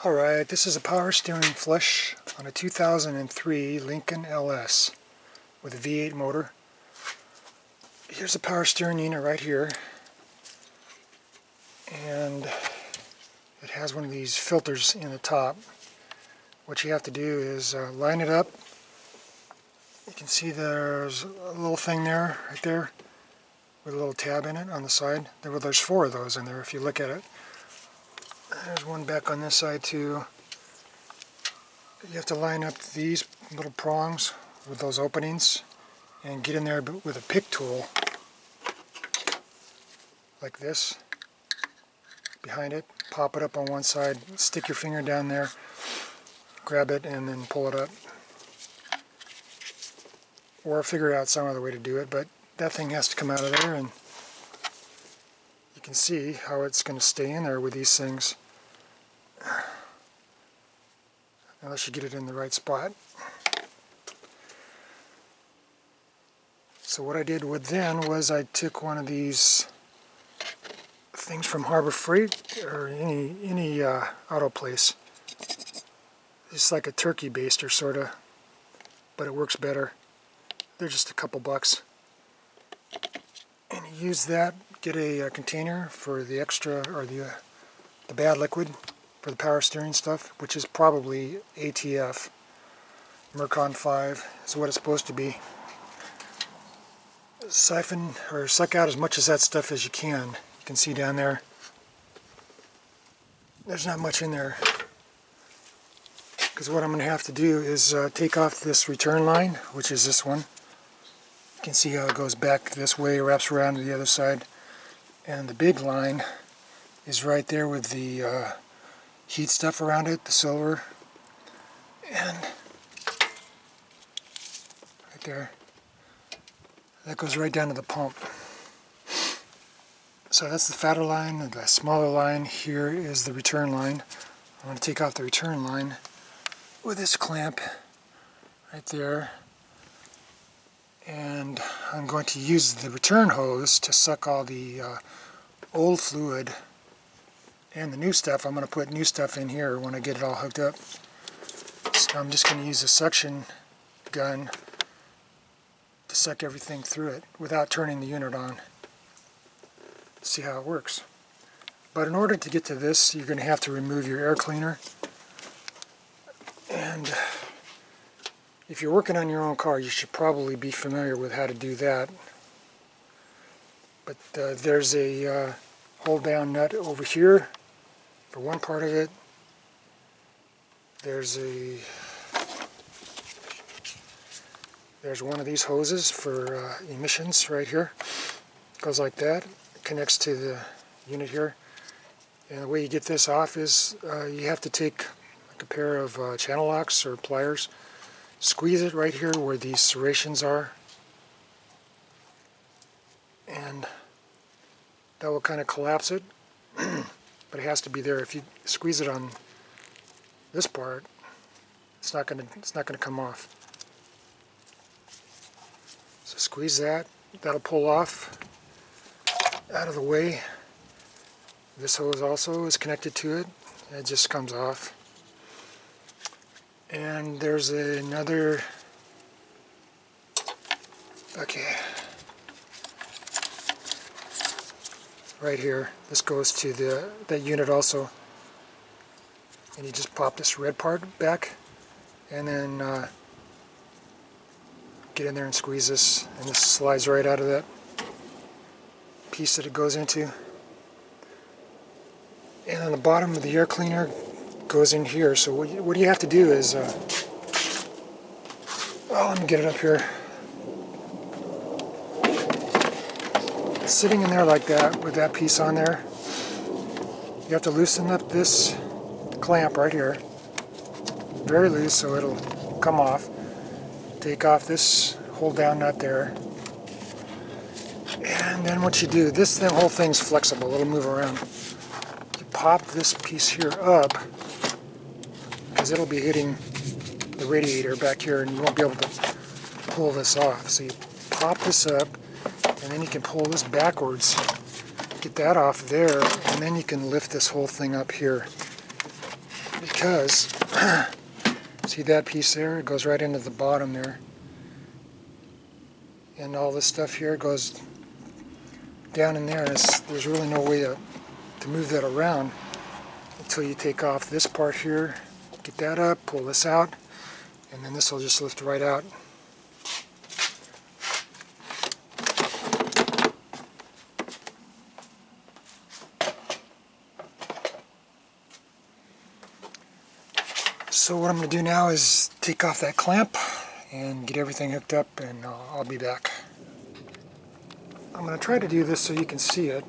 Alright, this is a power steering flush on a 2003 Lincoln LS with a V8 motor. Here's a power steering unit right here, and it has one of these filters in the top. What you have to do is line it up. You can see there's a little thing there, right there, with a little tab in it on the side. There's four of those in there if you look at it. There's one back on this side too. You have to line up these little prongs with those openings and get in there with a pick tool like this behind it. Pop it up on one side, stick your finger down there, grab it, and then pull it up. Or figure out some other way to do it, but that thing has to come out of there, and you can see how it's going to stay in there with these things unless you get it in the right spot. So what I did with then was I took one of these things from Harbor Freight or any auto place. It's like a turkey baster sorta, but it works better. They're just a couple bucks. And you use that, get a container for the extra or the bad liquid for the power steering stuff, which is probably ATF. Mercon 5 is what it's supposed to be. Siphon or suck out as much of that stuff as you can. You can see down there, there's not much in there. Because what I'm going to have to do is take off this return line, which is this one. You can see how it goes back this way, wraps around to the other side. And the big line is right there with the heat stuff around it, the silver. And right there. That goes right down to the pump. So that's the fatter line, and the smaller line here is the return line. I'm going to take off the return line with this clamp right there. And I'm going to use the return hose to suck all the old fluid and the new stuff. I'm going to put new stuff in here when I get it all hooked up. So I'm just going to use a suction gun to suck everything through it without turning the unit on. See how it works. But in order to get to this, you're going to have to remove your air cleaner. And if you're working on your own car, you should probably be familiar with how to do that. But there's a hold down nut over here for one part of it. There's one of these hoses for emissions right here. Goes like that. It connects to the unit here. And the way you get this off is you have to take like a pair of channel locks or pliers. Squeeze it right here where these serrations are, and that will kind of collapse it, but it has to be there. If you squeeze it on this part, it's not going to come off. So squeeze that. That'll pull off out of the way. This hose also is connected to it. It just comes off. And there's another, okay, right here. This goes to that unit also. And you just pop this red part back, and then get in there and squeeze this, and this slides right out of that piece that it goes into. And on the bottom of the air cleaner goes in here. So what you have to do is, let me get it up here. It's sitting in there like that with that piece on there. You have to loosen up this clamp right here, very loose, so it'll come off. Take off this hold down nut there, and then what you do, whole thing's flexible, it'll move around. You pop this piece here up, because it'll be hitting the radiator back here and you won't be able to pull this off. So you pop this up, and then you can pull this backwards, get that off there, and then you can lift this whole thing up here. because see that piece there? It goes right into the bottom there. And all this stuff here goes down in there. There's really no way to move that around until you take off this part here, get that up, pull this out, and then this will just lift right out. So what I'm going to do now is take off that clamp and get everything hooked up, and I'll be back. I'm going to try to do this so you can see it,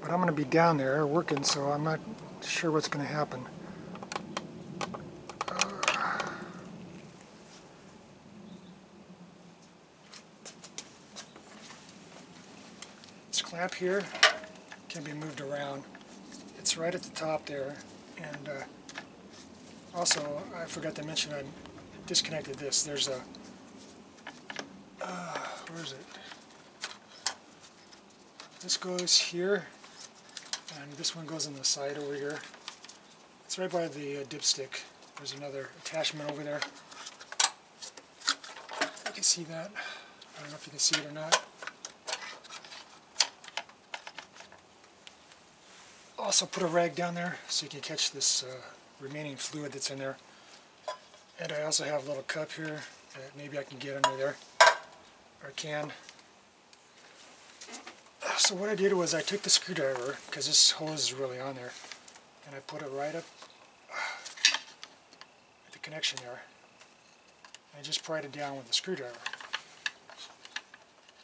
but I'm going to be down there working, so I'm not sure what's going to happen. This clamp here can be moved around. It's right at the top there, and also I forgot to mention I disconnected this. There's a where is it? This goes here, and this one goes on the side over here. It's right by the dipstick. There's another attachment over there. You can see that. I don't know if you can see it or not. Also put a rag down there so you can catch this remaining fluid that's in there. And I also have a little cup here that maybe I can get under there, or can. So what I did was I took the screwdriver, because this hose is really on there, and I put it right up at the connection there. And I just pried it down with the screwdriver,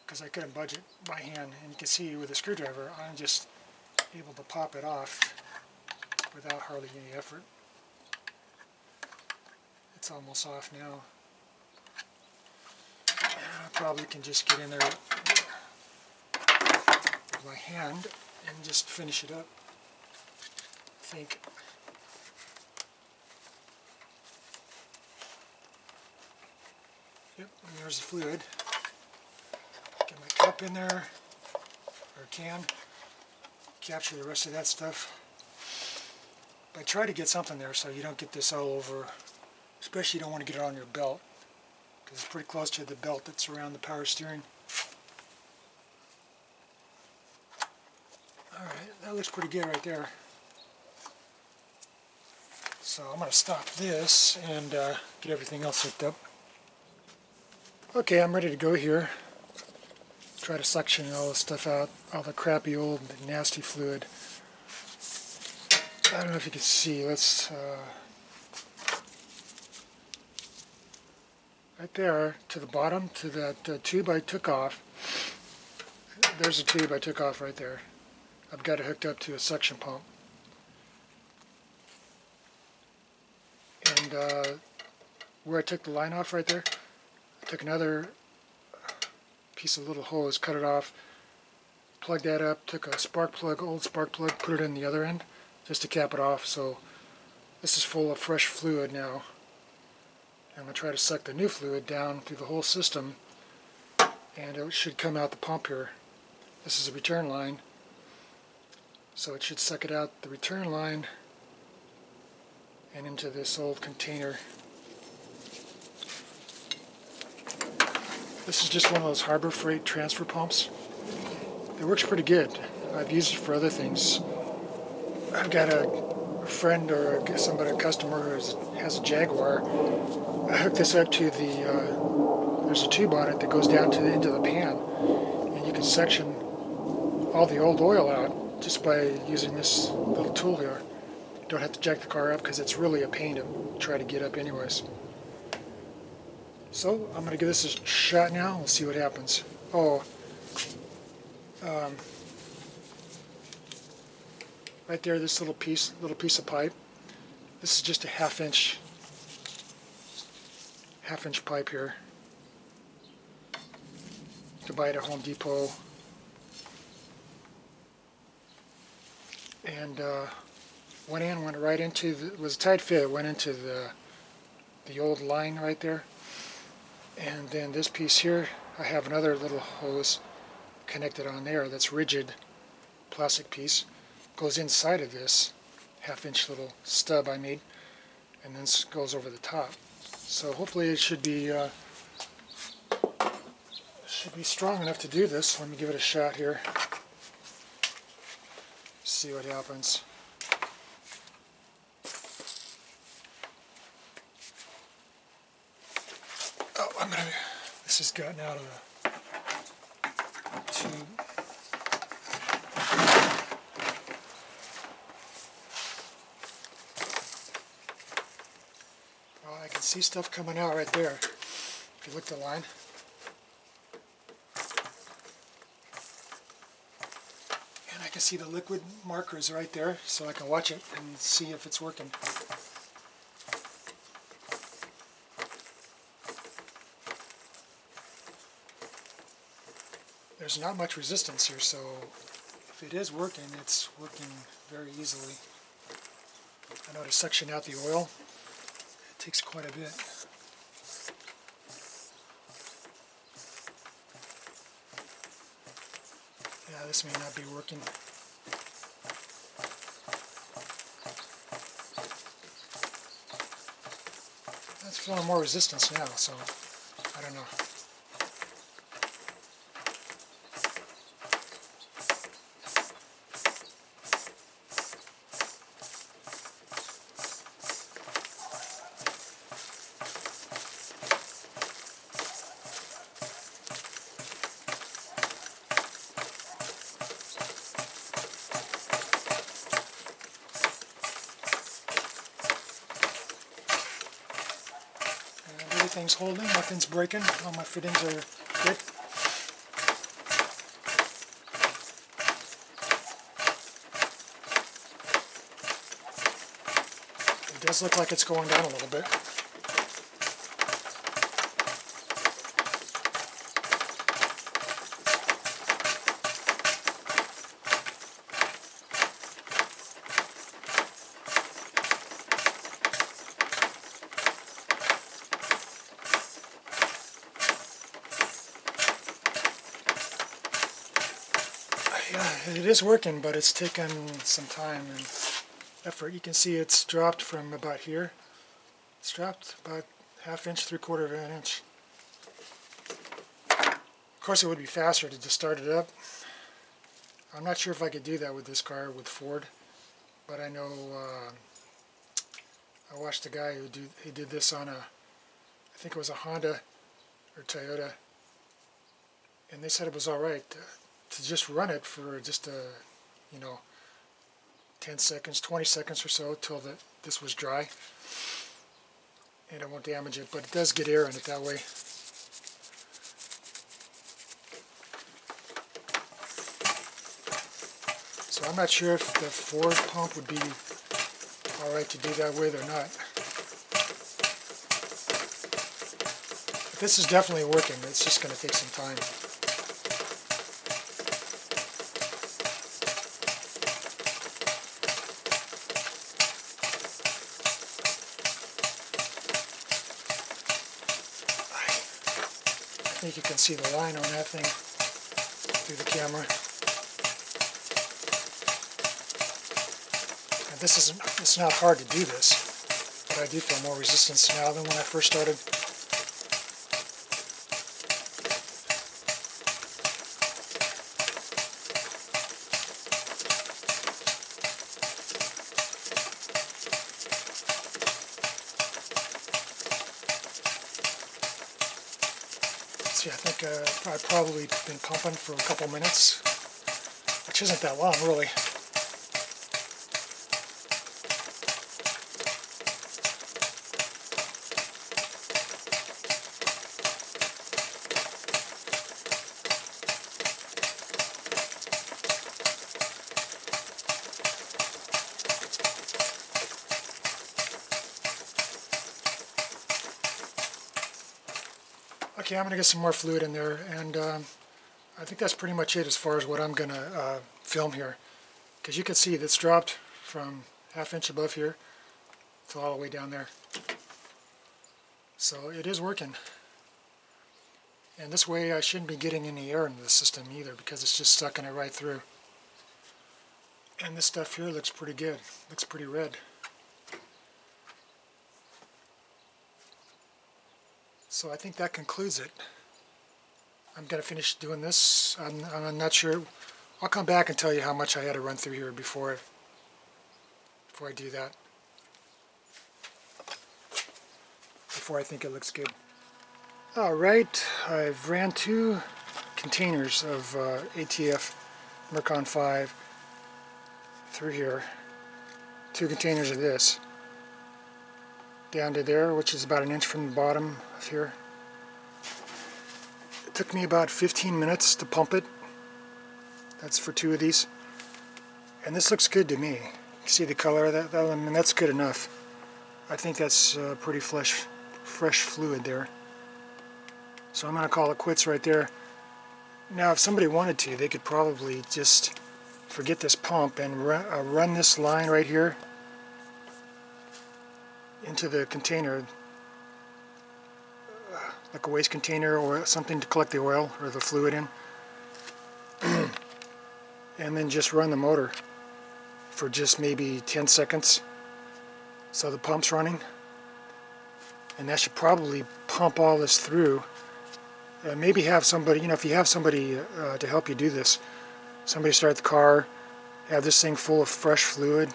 because I couldn't budge it by hand. And you can see with the screwdriver I'm just able to pop it off without hardly any effort. It's almost off now. And I probably can just get in there with my hand and just finish it up, I think. Yep, and there's the fluid. Get my cup in there, or can, capture the rest of that stuff. But try to get something there so you don't get this all over, especially you don't want to get it on your belt, because it's pretty close to the belt that's around the power steering. Alright, that looks pretty good right there. So I'm going to stop this and get everything else hooked up. Okay, I'm ready to go here. Try to suction all the stuff out, all the crappy old nasty fluid. I don't know if you can see. Let's right there to the bottom, to that tube I took off. There's a tube I took off right there. I've got it hooked up to a suction pump. And where I took the line off right there, I took another piece of little hose, cut it off, plugged that up, took a spark plug, old spark plug, put it in the other end just to cap it off. So this is full of fresh fluid now. I'm going to try to suck the new fluid down through the whole system, and it should come out the pump here. This is a return line, so it should suck it out the return line and into this old container. This is just one of those Harbor Freight transfer pumps. It works pretty good. I've used it for other things. I've got a friend or a customer who has a Jaguar. I hooked this up to the, there's a tube on it that goes down to the end of the pan, and you can section all the old oil out just by using this little tool here. You don't have to jack the car up because it's really a pain to try to get up anyways. So I'm going to give this a shot now. We'll see what happens. Oh, right there, this little piece of pipe. This is just a half-inch pipe here. You can buy it at Home Depot. And went right into it was a tight fit. It went into the old line right there. And then this piece here, I have another little hose connected on there that's rigid plastic piece. Goes inside of this half-inch little stub I made. and then goes over the top. So hopefully it should be strong enough to do this. Let me give it a shot here. See what happens. Oh, this has gotten out of the tube. Well, I can see stuff coming out right there. If you look at the line. And I can see the liquid markers right there, so I can watch it and see if it's working. There's not much resistance here, so if it is working, it's working very easily. I know to suction out the oil, it takes quite a bit. Yeah, this may not be working. That's feeling more resistance now, so I don't know. Everything's holding, nothing's breaking, all my fittings are good. It does look like it's going down a little bit. Yeah, it is working, but it's taken some time and effort. You can see it's dropped from about here. It's dropped about ½ inch, 3/4 of an inch. Of course, it would be faster to just start it up. I'm not sure if I could do that with this car, with Ford, but I know I watched a guy who did this on I think it was a Honda or Toyota, and they said it was all right to just run it for just 10 seconds, 20 seconds or so till this was dry, and it won't damage it, but it does get air in it that way. So I'm not sure if the Ford pump would be all right to do that with or not. But this is definitely working. It's just going to take some time. I think you can see the line on that thing through the camera. And it's not hard to do this, but I do feel more resistance now than when I first started. See, I think I've probably been pumping for a couple minutes, which isn't that long, really. Okay, I'm going to get some more fluid in there, and I think that's pretty much it as far as what I'm going to film here. Because you can see that's dropped from ½ inch above here to all the way down there. So it is working. And this way I shouldn't be getting any air into the system either, because it's just sucking it right through. And this stuff here looks pretty good. Looks pretty red. So I think that concludes it. I'm going to finish doing this. I'm not sure. I'll come back and tell you how much I had to run through here before I do that. Before I think it looks good. Alright, I've ran 2 containers of ATF Mercon 5 through here. 2 containers of this down to there, which is about an inch from the bottom of here. It took me about 15 minutes to pump it. That's for 2 of these. And this looks good to me. You see the color of that? I mean, that's good enough. I think that's pretty fresh fluid there. So I'm going to call it quits right there. Now, if somebody wanted to, they could probably just forget this pump and run this line right here into the container, like a waste container or something to collect the oil or the fluid in, and then just run the motor for just maybe 10 seconds so the pump's running, and that should probably pump all this through. Maybe have somebody, if you have somebody to help you do this, somebody start the car, have this thing full of fresh fluid,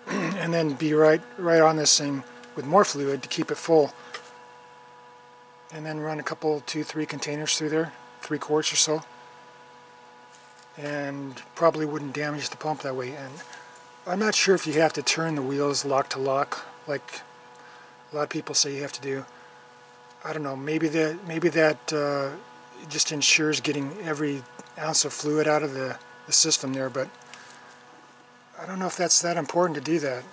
and then be right on this thing with more fluid to keep it full, and then run a couple, 2, 3 containers through there, 3 quarts or so, and probably wouldn't damage the pump that way. And I'm not sure if you have to turn the wheels lock to lock like a lot of people say you have to do. I don't know, maybe that just ensures getting every ounce of fluid out of the system there, but I don't know if that's that important to do that.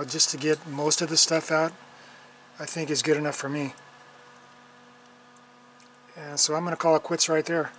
Just to get most of the stuff out, I think is good enough for me. And so I'm going to call it quits right there.